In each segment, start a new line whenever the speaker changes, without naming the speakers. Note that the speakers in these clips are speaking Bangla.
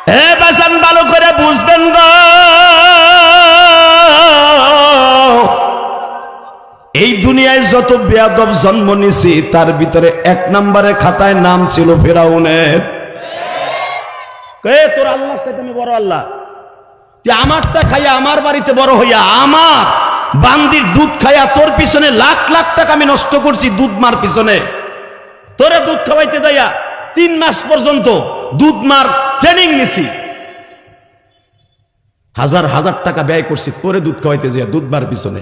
হে বাজান ভালো করে বুঝবেন গো, এই দুনিয়ায় যত বেয়াদব জন্ম নিছি তার ভিতরে 1 নম্বরে খাতায় নাম ছিল ফেরাউনের। তোর আল্লাহর সাথে আমি বড় আল্লাহ, তুই আমারটা খাইয়া আমার বাড়িতে বড় হইয়া আমার বান্দির দুধ খাইয়া তোর পিছনে লাখ লাখ টাকা আমি নষ্ট করছি দুধ মার পিছনে। তোরে দুধ খাওয়াইতে যাইয়া 3 মাস পর্যন্ত দুধ মার ট্রেনিং নিছি, হাজার হাজার টাকা ব্যয় করছি তোরে দুধ খাওয়াইতে যাইয়া দুধ মার পিছনে।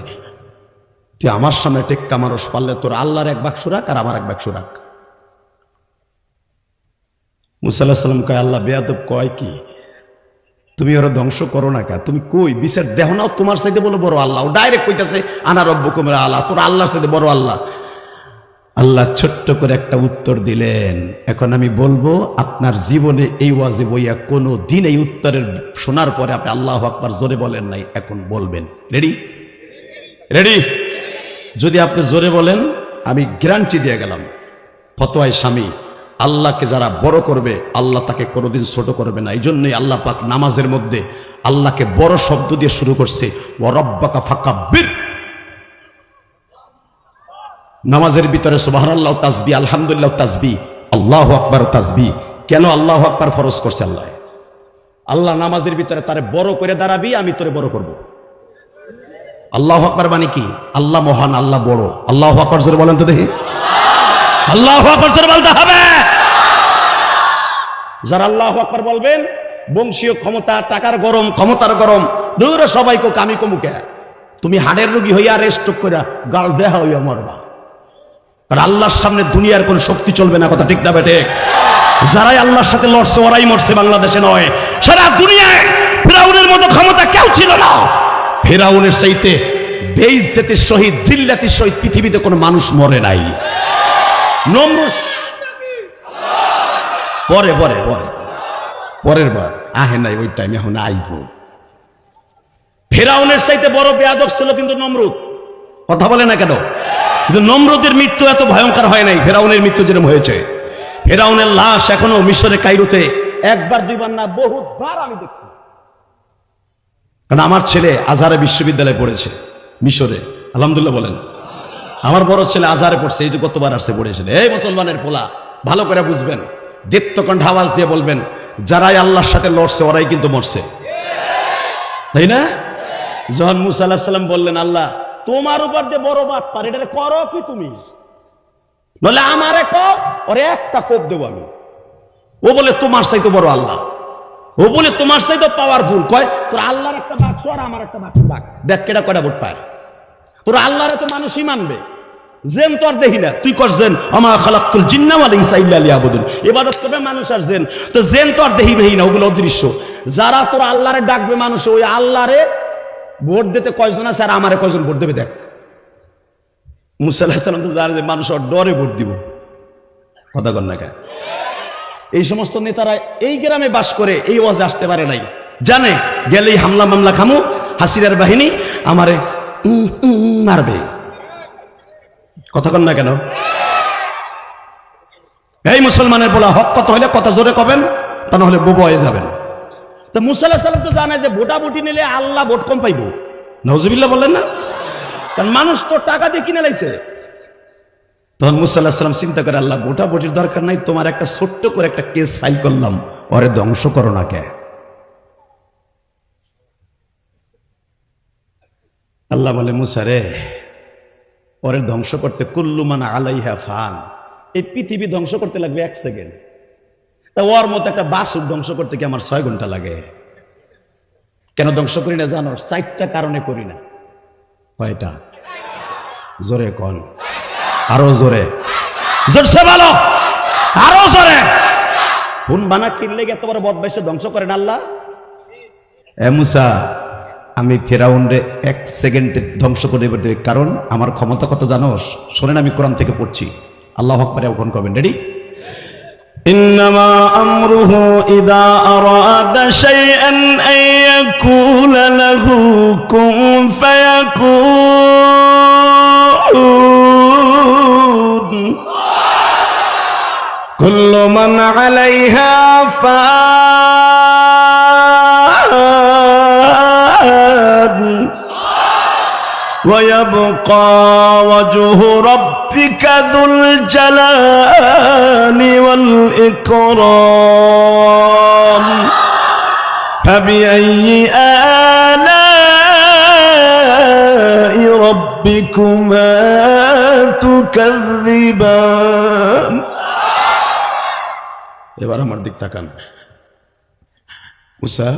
তুই আমার সামনে টেক্কা মানুষ পারলে তোর আল্লাহর 1 বাক্স রাখ আর আমার 1 বাক্স রাখ। মুসা আলাইহিস সালাম কয় আল্লাহ বেয়াদব কয় কি, তুমি ওরা ধ্বংস করো না কা, তুমি কই বিচার দেহ নাও তোমার সাথে বলো বড় আল্লাহ। ও ডাইরেক্ট কইতাছে আনা রব্বুকুম আলা, তোর আল্লাহর সাথে বড় আল্লাহ। আল্লাহ ছোট্ট করে একটা উত্তর দিলেন, এখন আমি বলবো আপনার জীবনে এই ওয়াজে বইয়া কোনো দিন এই উত্তরের শোনার পরে আপনি আল্লাহু আকবার জোরে বলেন নাই, এখন বলবেন। রেডি? রেডি? যদি আপনি জোরে বলেন আমি গ্যারান্টি দিয়ে গেলাম, ফতোয়ায় স্বামী, আল্লাহকে যারা বড় করবে আল্লাহ তাকে কোনোদিন ছোট করবে না। এই জন্যই আল্লাহ পাক নামাজের মধ্যে আল্লাহকে বড় শব্দ দিয়ে শুরু করছে, ওয়া রাব্বাকা ফাকাব্বির। নামাজের ভিতরে সুবহানাল্লাহ তাসবিহ, আলহামদুলিল্লাহ তাসবিহ, আল্লাহু আকবার তাসবিহ। কেন আল্লাহু আকবার ফরজ করছে আল্লাহ? আল্লাহ নামাজের ভিতরে তারে বড় করে দাঁড়াবি, আমি তোরে বড় করব। আল্লাহু আকবার মানে কি? আল্লাহ মহান, আল্লাহ বড়। আল্লাহু আকবার জোরে বলেন তো দেখি, আল্লাহু আকবার জোরে বলতে হবে। যারা আল্লাহু আকবার বলবেন বংশীয় ক্ষমতা, টাকার গরম, ক্ষমতার গরম দূরে সবাই কো কামি কমুকে, তুমি হাড়ের রোগী হইয়া রেস্টক করে গাল দেহা হইয়া মরবা। আর আল্লাহর সামনে দুনিয়ার কোন শক্তি চলবে না, কথা ঠিক না বেটে? যারাই আল্লাহর সাথে লড়ছে ওরাই মরছে, বাংলাদেশে নয় সারা দুনিয়ায়। ফিরাউনের মতো ক্ষমতা কেউ ছিল না। ফিরাউনের চাইতে বেইজ্জতির সহিত, জিল্লাতির সহিত পৃথিবীতে কোনো মানুষ মরে নাই। নমরুদ পরে পরে পরে পরের বার আহে নাই, ওই টাইম এখন আইব। ফিরাউনের চাইতে বড় বেয়াদব ছিল কিন্তু নমরুদ। কথা বলে না কেন? কিন্তু নমরুদের মৃত্যু এত ভয়ঙ্কর হয় নাই ফিরাউনের মৃত্যু যেরকম হয়েছে। ফিরাউনের লাশ এখনো মিশরে কায়রোতে 1 বার 2 বার না বহুতবার আমি দেখছি। কারণ আমার ছেলে আজহারে বিশ্ববিদ্যালয়ে পড়েছে মিশরে, আলহামদুলিল্লাহ বলেন। আমার বড় ছেলে আজহারে পড়ছে, এই যে কতবার আসছে পড়েছে। এই মুসলমানের পোলা ভালো করে বুঝবেন, দীপ্তকণ্ঠ আওয়াজ দিয়ে বলবেন, যারাই আল্লাহর সাথে লড়ছে ওরাই কিন্তু মরছে, তাই না? যখন মুসা আলাইহিস সালাম বললেন আল্লাহ তোমার উপর দিয়ে বড় বাট পার, এটা করো কি তুমি, নলে আমারে কোপ, ওরে একটা কোপ দেবো আমি। ও বলে তোমার চাইতে বড় আল্লাহ, ও বলে তোমার চাইতে পাওয়ারফুল। কয় তোর আল্লাহর একটা বাক্স আর আমার একটা বাক্স, দেখ কেটা কয়টা ভোট পায়। তোর আল্লাহরে তো মানুষই মানবে, জেন তো আর দেখি না। তুই কর জেন আমা খালাকতুল জিন্না ওয়াল ইনসা ইল্লা লিয়াবুদুন, ইবাদত করবে মানুষ আর জেন, তো জেন তো আর দেখিবেই না, ওগুলো অদৃশ্য। যারা তোর আল্লাহরে ডাকবে মানুষ, ওই আল্লাহরে ভোট দিতে কয়জন আছে আর আমারে কয়জন ভোট দেবে দেখ। মুসা আলাইহিস সালাম তো জানে যে মানুষ ওর ডরে ভোট দিব, কথা কর না কেন? এই সমস্ত নেতারা এই গ্রামে বাস করে, এই ওয়াজে আসতে পারে নাই, জানে গেলেই হামলা মামলা খামু, হাসিনার বাহিনী আমারে মারবে, কথা কন না কেন? এই মুসলমানের বলা হক কথা হইলে কথা জোরে কবেন, তা না হলে বোবা হয়ে যাবেন। তো মুসা আলাইহিস সালাম তো জানে যে ভোটাভুটি নিলে আল্লাহ ভোট কম পাইব, নাউজুবিল্লাহ বললেন না? কারণ মানুষ তো টাকা দিয়ে কিনে লাইছে। তখন মুসা আলাইহিস সালাম চিন্তা করে আল্লাহ ভোটাভুটির দরকার নাই, তোমার একটা ছোট্ট করে একটা কেস ফাইল করলাম, ওরে ধ্বংস করো না কে। আল্লাহ বলে মুসা রে, ওরে ধ্বংস করতে কুল্লু মান আলাইহা ফান, এই পৃথিবী ধ্বংস করতে লাগবে 1 সেকেন্ড, তা ওর মতো একটা বাসুর ধ্বংস করতে কি আমার 6 ঘন্টা লাগে? কেন ধ্বংস করি না জানো? 4টা কারণে করি না। কয়টা? জোরে কন, আরো জোরে, জোরসে বলো, আরো জোরে। হুন বানা কিনলে এত বড় বদমাইশ ধ্বংস করেন আল্লাহ? এ মুসা, আমি ফিরাউনরে 1 সেকেন্ডে ধ্বংস করে দেব, কারণ আমার ক্ষমতা কত জানোস? শোনেন, আমি কোরআন থেকে পড়ছি, আল্লাহু আকবার এখন করবেন। রেডি? ইন্নামা আমরুহু ইযা আরাদা শাইআন আন ইয়াকুলা লাহু কুন ফায়াকুন কুল্লু মান আলাইহা ফান ويبقى وجه ربك ذو الجلال والإكرام فبأي آلاء ربكما تكذبان এবার আমার দিক তাকান মুসা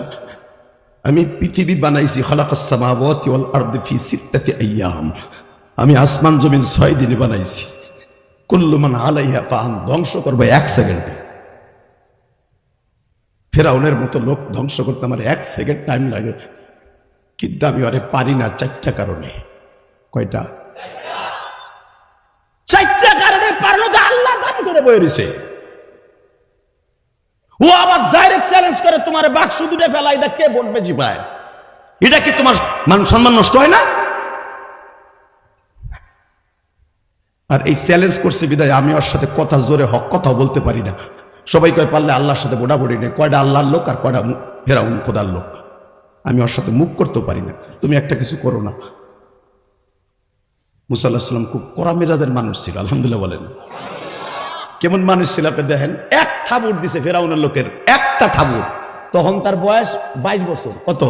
আমি পৃথিবী বানাইছি খালাকাস সামাওয়াতি ওয়াল আরদি ফি সিত্তাতি আইয়াম আমি আসমান জমিন 6 দিনে বানাইছি কুল্লু মান আলাইহা ফান ধ্বংস করব 1 সেকেন্ডে ফেরাউনের মতো লোক ধ্বংস করতে আমার 1 সেকেন্ড টাইম লাগে কিন্তু আমি আরে পারি না 4টা কারণে কয়টা 4টা কারণে পারলো যে আল্লাহ দান করে বয়ে রইছে ও আবার ডাইরেক্ট চ্যালেঞ্জ করে তোমার বাক্স দুটো ফেলাই দা কে বলবে জিপায় এটা কি তোমার মান সম্মান নষ্ট হয় না আর এই চ্যালেঞ্জ করছে বিদায় আমি ওর সাথে কথা জোরে হক কথা বলতে পারি না সবাই কয় পারলে আল্লাহর সাথে বোড়াবড়ি নেই কয়টা আল্লাহর লোক আর কয়টা ফেরাউন খোদার লোক আমি ওর সাথে মুখ করতেও পারি না তুমি একটা কিছু করো না মুসা আলাইহিস সালাম খুব কড়া মেজাজের মানুষ ছিল আলহামদুলিল্লাহ বলেন কেমন মানুষ ছিল আপনি দেখেন এক থাবুর দিছে ফেরাউনের লোকের একটা থাবুর তখন তার বয়স 22 বছর কত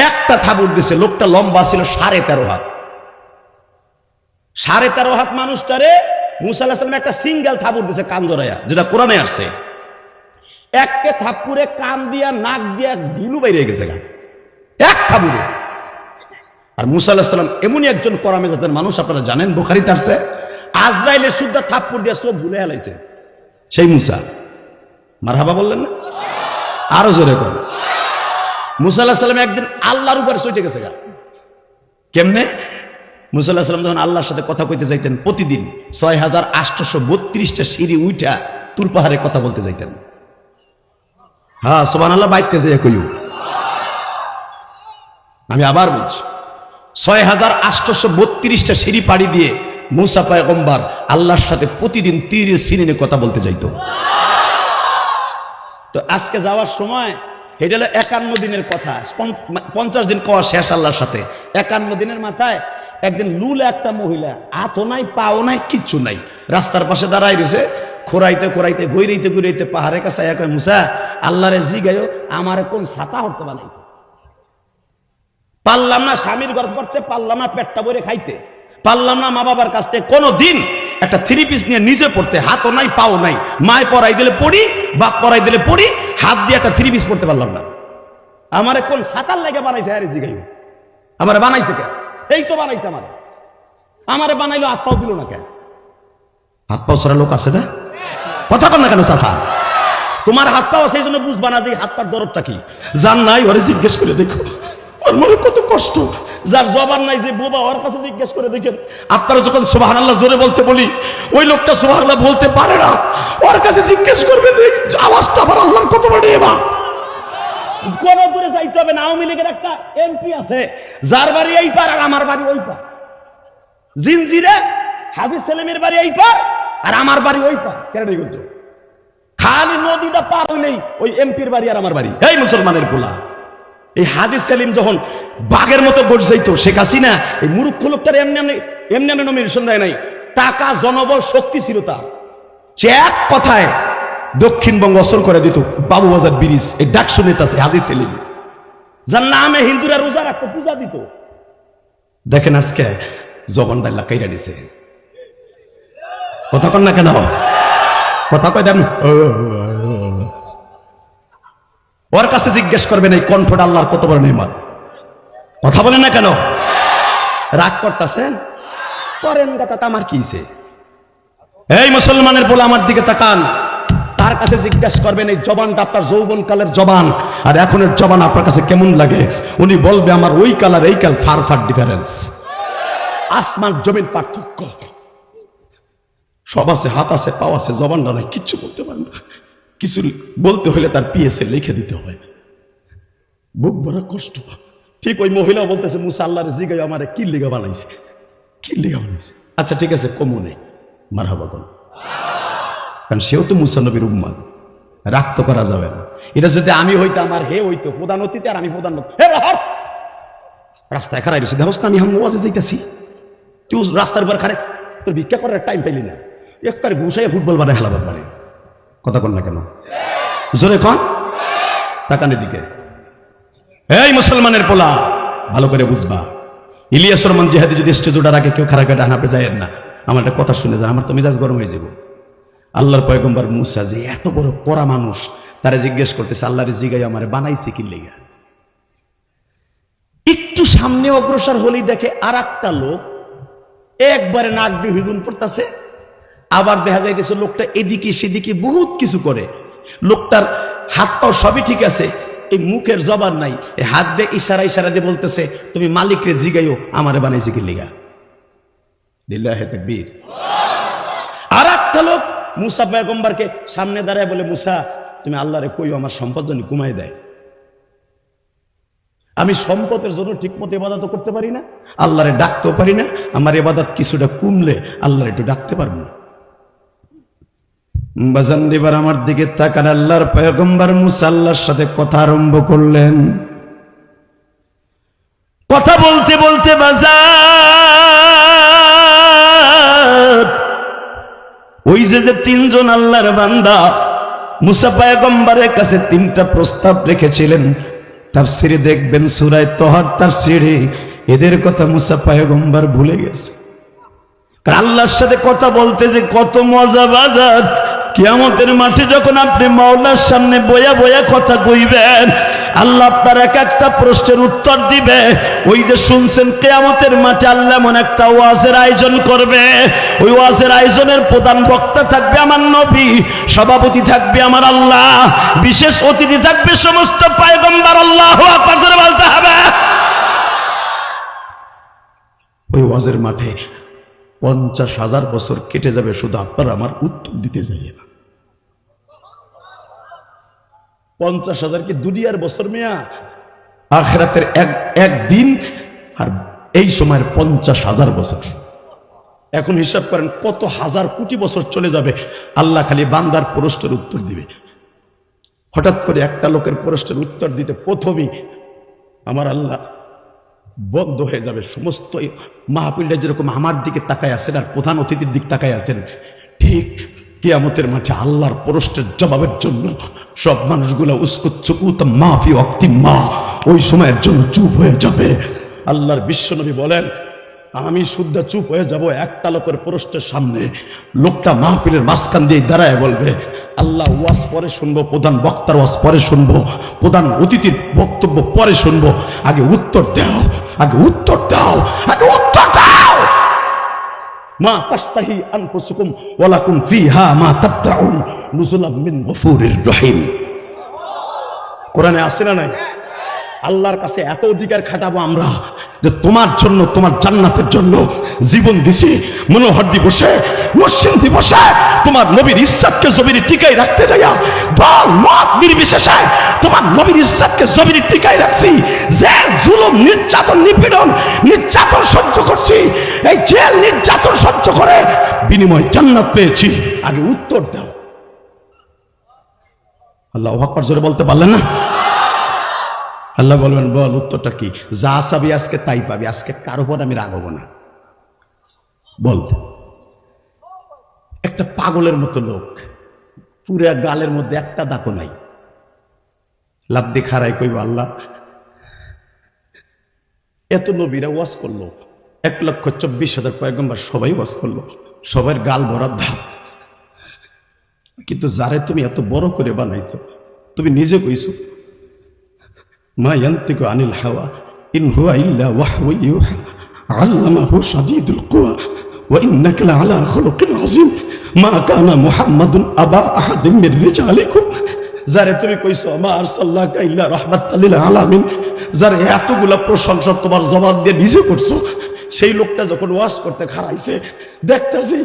একটা থাবুর দিছে লোকটা লম্বা ছিল 13.5 হাত 13.5 হাত মানুষটারে মুসা আলাইহিস সালাম একটা সিঙ্গেল থাবুর দিছে কান জড়ায়া যেটা কোরআনে আসছে একটা থাপ্পুরে কান দিয়া নাক দিয়া গিলু বাইরে গেছে এক থাবুরে আর মুসা আলাইহিস সালাম এমনই একজন কড়া মেজাজের মানুষ আপনারা জানেন বুখারীতে আসছে আজরাইলের সুদ্ধা থাপ্পড় দিয়ে সব ভুলে হেলাইছে সেই মুসা মারহাবা বললেন না আরো জোরে কর মুসা আলাইহিস সালাম একদিন আল্লাহর উপরে চটে গেছে কেমনে মুসা আলাইহিস সালাম যখন আল্লাহর সাথে কথা কইতে যাইতেন প্রতিদিন 6832টা সিঁড়ি উঠা তুর পাহাড়ে কথা বলতে যাইতেন হ্যাঁ সুবহানাল্লাহ বাইতে যাই কইও আমি আবার বলছি 6832টা সিঁড়ি পাড়ি দিয়ে মুসা পয়গম্বর আল্লাহর সাথে প্রতিদিন 30 সিঁড়ি কথা বলতে যাইতো তো আজকে যাওয়ার সময় এটা হলো 51 দিনের কথা 50 দিন কোয়া শেষ আল্লাহর সাথে 51 দিনের মাথায় একদিন লুলে একটা মহিলা হাতও নাই পাও নাই কিচ্ছু নাই রাস্তার পাশে দাঁড়ায় রয়েছে খোরাইতে খোরাইতে গৈরাইতে গৈরাইতে পাহাড়ের কাছে কয় মুসা আল্লাহরে জিগায়ো আমারে কোন ছাতা হতে বানাইছে পারলাম না স্বামীর ঘর করতে পারলাম না পেটটা ভরে খাইতে পারলাম না মা বাবার কাছ থেকে কোনোদিন একটা 3 পিস নিয়ে নিজে পড়তে হাতও নাই পাও নাই মায় পড়াই দিলে পড়ি বাপ পড়াই দিলে পড়ি হাত দিয়ে একটা 3 পিস পড়তে পারলাম না আমারে কোন ছাতার লাগে বানাইছে আরে জিগাইও আমারে বানাইছে কে এই তো বানাইছে আমারে বানাইলো হাত পাও দিল না কেন হাত পাও ছাড়া লোক আছে না কথা কন না কেন চাচা তোমার হাত পাও সেই জন্য বুঝবা না যে হাত পার দরদটা কি জান নাই ওরে জিজ্ঞেস করে দেখো ওর মনে কত কষ্ট যার জবান নাই যে বোবা ওর কাছে জিজ্ঞেস করে দেখেন আপনারা যখন সুবহানাল্লাহ জোরে বলতে বলি ওই লোকটা সুবহানাল্লাহ বলতে পারে না ওর কাছে জিজ্ঞেস করবেন এই আওয়াজটা আবার আল্লাহর কত বড় এবা কোন দূরে যাইতে হবে না আওয়ামী লীগের একটা এমপি আছে যার বাড়ি এই পার আর আমার বাড়ি ওই পার জিনজিরে হাফিজ সেলিমের বাড়ি এই পার আর আমার বাড়ি ওই পার কেন বলছো খালি নদীটা পার হইলেই ওই এমপির বাড়ি আর আমার বাড়ি এই মুসলমানের পোলা এই হাজি সেলিম যখন বাঘের মতো গড় যাইতো শেখ হাসিনা এই মূর্খ লোকটার এমনি নমিনেশন দেয় নাই টাকা জনবল শক্তি ছিল তার সে এক কথায় দক্ষিণবঙ্গ অসল করে দিত বাবুবাজার ব্রিজ এই ডাকসু নেতা আছে হাজি সেলিম যার নামে হিন্দুরা রোজা রাখতো পূজা দিত দেখেন আজকে জবানটা লাগাইরা দিছে কথা কন না কেন কথা কয় দেন ওর কাছে জিজ্ঞেস করবেন এই কণ্ঠটা আল্লাহর কত বড় নেয়ামত কথা বলেন না কেন রাগ করতেছেন করেন কথা আমার কি হইছে এই মুসলমানের বলে আমার দিকে তাকান তার কাছে জিজ্ঞেস করবেন এই জবানটা আপনার যৌবনকালের জবান আর এখনের জবান আপনার কাছে কেমন লাগে উনি বলবে আমার ওই কালার এই কাল ফার ফার ডিফারেন্স আসমান জমিন পার্থক্য সব আছে হাত আছে পাও আছে জবানটা নাই কিচ্ছু বলতে পারে না কিছু বলতে হলে তার পিএসএ লিখে দিতে হয় বুক বড় কষ্ট ঠিক ওই মহিলা বলতেছে মুসা আল্লাহরে জিগাই আমারে কি লিগা বানাইছে আচ্ছা ঠিক আছে কমনে মারহাবা বল কারণ সেও তো মুসা নবীর উম্মত রাগ তো করা যাবে না এটা যদি আমি হইতো আমার হে হইতো প্রধান অতিথি আর আমি প্রধান হে রাস্তায় খারাই রয়েছে, দেখোস না আমি হাম ওয়াজে যাইতেছি, তুই রাস্তার উপর খারে, তোর ভিক্ষা করার টাইম পাইলি না, একবার ঘুষাই ফুটবল বানায় হেলাবার মানে। কথা কন না কেন? জোরে কন, তাকানের দিকে। এই মুসলমানের পোলা, ভালো করে বুঝবা, ইলিয়াস রহমান জিহাদি যদি স্টেজ ওঠার আগে কেউ খারাপ কাটা হানাপে যায় না, আমার একটা কথা শুনে যায়, আমার তো মেজাজ গরম হয়ে যাব। আল্লাহর পয়গম্বর মুসা যে এত বড় কড়া মানুষ, তারা জিজ্ঞেস করতেছে আল্লাহরে জিগাই আমারে বানাইছে কি লেগা। একটু সামনে অগ্রসর হলেই দেখে আর একটা লোক একবারে নাক দিয়ে হিগুন পড়তেছে, আবার দেখা যাইতেছে লোকটা এদিকে সেদিকে বহুত কিছু করে, লোকটার হাত পাও সবই ঠিক আছে, এই মুখের জবান নাই, এই হাত দিয়ে ইশারা ইশারা দিয়ে বলতেছে তুমি মালিকরে জিগাইও আমারে বানাইছে কি লেগা। লিল্লাহি তাকবীর। আর একটা লোক মুসা পয়গম্বরকে সামনে দাঁড়ায় বলে, মুসা তুমি আল্লাহরে কইও আমার সম্পদ যেন কমায় দেয়, আমি সম্পদের জন্য ঠিক মতো ইবাদত করতে পারি না, আল্লাহরে ডাকতেও পারি না, আমার ইবাদত কিছুটা কমলে আল্লাহরে একটু ডাকতে পারবো। বাজান এবার আমার দিকে তাকান, আল্লাহর পয়গম্বর মুসা আল্লাহর সাথে কথা আরম্ভ করলেন। কথা বলতে বলতে বাজার ওই যে তিনজন আল্লাহর বান্দা মুসা পয়গম্বরের কাছে তিনটা প্রস্তাব রেখেছিলেন, তাফসিরে দেখবেন সূরা তহার তাফসিরে এদের কথা মুসা পয়গম্বর ভুলে গেছে। কারণ আল্লাহর সাথে কথা বলতে যে কত মজা বাজার, কিয়ামতের মাঠে যখন আপনি মাওলার সামনে বয়া বয়া কথা কইবেন, আল্লাহ আপনার এক একটা প্রশ্নের উত্তর দিবে। ওই যে শুনছেন কিয়ামতের মাঠে আল্লাহ এমন একটা ওয়াজের আয়োজন করবে, ওই ওয়াজের আয়োজনের প্রধান বক্তা থাকবে আমার নবী, সভাপতি থাকবে আমার আল্লাহ, বিশেষ অতিথি থাকবে সমস্ত পয়গম্বর। আল্লাহু আকবার জোরে বলতে হবে। ওই ওয়াজের মাঠে 50,000 বছর কেটে যাবে, শুধু আপনার আমার উত্তর দিতে যাইয়ে না। 50,000 কি দুনিয়ার বছর মিয়া? আখিরাতের একদিন, আর এই সময়ের 50,000 বছর। এখন হিসাব করেন কত হাজার কোটি বছর চলে যাবে, আল্লাহ খালি বান্দার প্রশ্নের উত্তর দিবে। হঠাৎ করে একটা লোকের প্রশ্নের উত্তর দিতে প্রথমেই আমার আল্লাহ বন্ধ হয়ে যাবে। সমস্ত মাহফিলটা যেরকম আমার দিকে তাকায় আছেন আর প্রধান অতিথির দিক তাকায় আছেন, ঠিক কিয়ামতের মাঠে আল্লাহর প্রশ্নের জবাবের জন্য সব মানুষগুলো উস্কুত মাফি অক্তি মা ওই সময়ের জন্য চুপ হয়ে যাবে। আল্লাহর বিশ্বনবী বলেন, আমি শুদ্ধ চুপ হয়ে যাব একটা লোকের প্রশ্নের সামনে। লোকটা মাহফিলের মাঝখান দিয়ে দাঁড়ায় বলবে, আল্লাহ ওয়াজ পরে শুনবো, প্রধান বক্তার ওয়াজ পরে শুনবো, প্রধান অতিথির বক্তব্য পরে শুনবো, আগে উত্তর দাও, আগে উত্তর দাও, আগে উত্তর দাও। মা তাশতাহি আনফুসুকুম ওয়া লাকুম ফিহা মা তাদউন নুজুলাম মিন গফুরির রহিম। কোরআনে আছে না নাই? আল্লাহর কাছে এত অধিকার খাটাবো আমরা যে তোমার জন্য, তোমার জান্নাতের জন্য জীবন দিছি, মনোহর দিবসে, মসজিদ দিবসে তোমার নবীর ইজ্জতকে জমিনে টিকাই রাখতে যাইয়া দল মত নির্বিশেষে তোমার নবীর ইজ্জতকে জমিনে টিকাই রাখছি। জেল, জুলুম, নির্যাতন, নির্যাতন সহ্য করছি, এই জেল নির্যাতন সহ্য করে বিনিময় জান্নাত পেয়েছি। আগে উত্তর দাও। আল্লাহু আকবার জোরে বলতে পারলেন না? আল্লাহ বলবেন, বল উত্তরটা কি? যা চাবি আজকে তাই পাবি, আজকে কারো উপর আমি রাগবো না। বল। একটা পাগলের মতো লোক, পুরা গালের মধ্যে একটা দাঁতও নাই, লাভ দিয়ে খাড়াই কইব, আল্লাহ এত নবীরা ওয়াজ করলো, 1,24,000 পয়গম্বর সবাই ওয়াজ করলো, সবার গাল ভরা দাঁত, কিন্তু যারে তুমি এত বড় করে বানাইছো, তুমি নিজে কইছো মা ইয়ান্তিকু আনিল হাওয়া ইন হুয়া ইল্লা ওয়াহয়ু ইউহা আল্লামাহু শাদীদুল কুওয়া ওয়া ইন্নাকা লাআলা খুলুকিন আযীম মা কানা মুহাম্মাদুন আবা আহাদিম মির রিজালিকুম। যারে তুমি কইছো মা আরসালনাকা ইল্লা রাহমাতাল লিল আলামিন, যারে এতগুলা প্রশংসা তোমার জবান দিয়ে নিজে করছো, সেই লোকটা যখন ওয়াজ করতে খাড়াইছে, দেখতেছি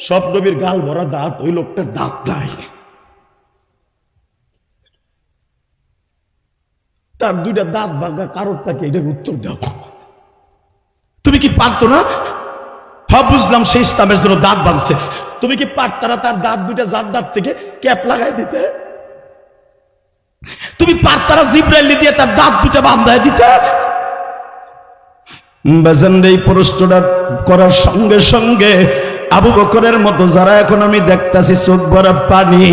সব নবীর গাল ভরা দাঁত, ওই লোকটার দাঁত নাই, তার দুইটা দাঁত ভাঙা, কারোরটাকে এটার উত্তর দাও। তুমি কি পারতো না? হ্যাঁ বুঝলাম, সেই ইসলামের জন্য দাঁত ভাঙছে, তুমি কি পারতা না তার দাঁত দুইটা জাত দাঁত থেকে ক্যাপ লাগাই দিতে? তুমি পারতা না জিব্রাইল দিয়ে তার দাঁত দুইটা বান্ধায় দিতে? বেজান এই প্রশ্নটা করার সঙ্গে সঙ্গে আবু বকরের মতো যারা এখন আমি দেখতাছি চোখ ভরা পানি,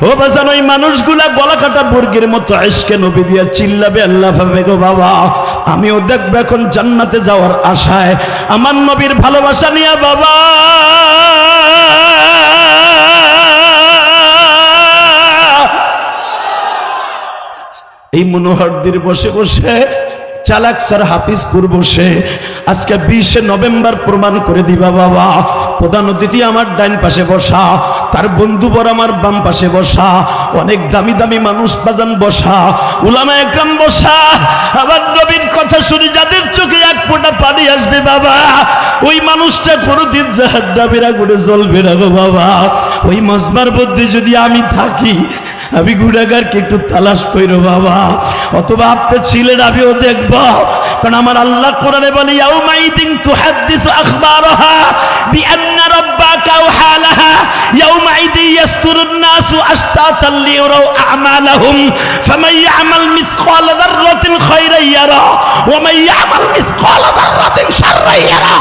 ও বেজান ওই মানুষগুলা গলা কাটা মুরগির মতো ইশকে নবী দিয়া চিল্লাবে, আল্লাহ ভাবে গো বাবা আমিও দেখবো এখন জান্নাতে যাওয়ার আশায় আমার নবীর ভালোবাসা নিয়ে বাবা এই মনোহরদির বসে বসে চালাক স্যার হাফিজপুর বসে আজকে 20 নভেম্বর প্রমাণ করে দিবা বাবা। প্রধান অতিথি আমার ডাইন পাশে বসা, তার বন্ধুবর আমার বাম পাশে বসা, অনেক দামি দামি মানুষ বাজান বসা, উলামা একরাম বসা। আবার নবীর কথা শুনি যাদের চোখে এক ফোঁটা পানি আসবে বাবা, ওই মানুষটা কোনোদিন জাহান্নামের আগুনে জ্বলবে না গো বাবা। ওই মজমার মধ্যে যদি আমি থাকি, আমি গুনাহগারকে একটু তালাশ কইরো বাবা, অথবা আপনি ছিলেন আমিও দেখব। কারণ আমার আল্লাহ কোরআনে বলে ইয়াউমাইদিন তুহাদ্দিসু আখবারাহা বিআন্না রাব্বাকা ওয়াহালাহা ইয়াউমাইদি ইয়াসতুরুন নাসু আশতাতান লিয়ারাউ আ'মালাহুম ফামান ইয়া'মাল মিসকালা যাররাতিন খায়রান ইয়ারা ওয়া মান ইয়া'মাল মিসকালা যাররাতিন শাররান ইয়ারা।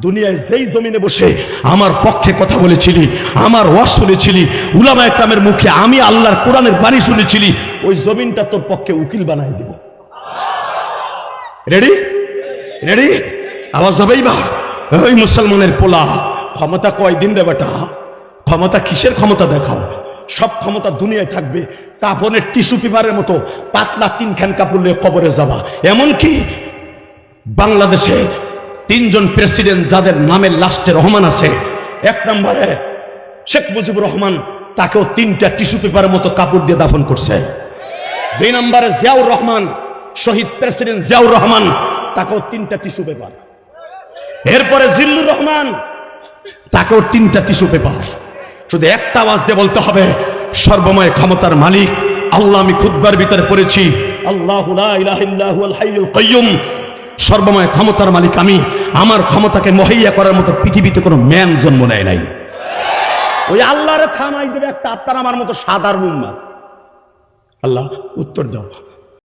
দুনিয়ায় যেই জমিনে বসে আমার পক্ষে কথা বলেছিলি, আমার ওয়াজ শুনেছিলি, উলামা একরামের মুখে আমি আল্লাহর কোরআনের বাণী শুনেছিলি, ওই জমিনটা তোর পক্ষে উকিল বানাই দিব। Ready ready? আওয়াজ হবেই বা ওই মুসলমানের পোলা, ক্ষমতা কয়দিন রে বেটা? ক্ষমতা কিসের ক্ষমতা দেখাও? সব ক্ষমতা দুনিয়ায় থাকবে, কাপড়ের টিস্যু পেপারের মতো পাতলা 3 খান কাপড় নিয়ে কবরে যাবা। এমনকি বাংলাদেশে 3 জন প্রেসিডেন্ট যাদের নামের লাস্টে রহমান আছে, 1 নম্বরে শেখ মুজিবুর রহমান, তাকেও 3টা টিস্যু পেপারের মতো কাপড় দিয়ে দাফন করছে। 2 নম্বরে জিয়াউর রহমান, শহীদ প্রেসিডেন্ট জিয়াউর রহমান, তাকেও 3টা টিস্যু পেপার। এরপরে জিল্লুর রহমান, তাকেও 3টা টিস্যু পেপার। শুধু একটা আওয়াজ দিয়ে বলতে হবে সর্বময় ক্ষমতার মালিক আল্লাহ। আমি খুতবার ভিতরে পড়েছি আল্লাহু লা ইলাহা ইল্লা হুয়াল হাইয়ুল কাইয়্যুম, সর্বময় ক্ষমতার মালিক আমি। আমার ক্ষমতাকে মুহাইয়া করার মতো পৃথিবীতে কোনো ম্যান জন্ম নেয় নাই। ওই আল্লাহরে থামাই দেবে একটা আপনার আমার মতো সাধারণ উম্মাহ। আল্লাহ উত্তর দাও।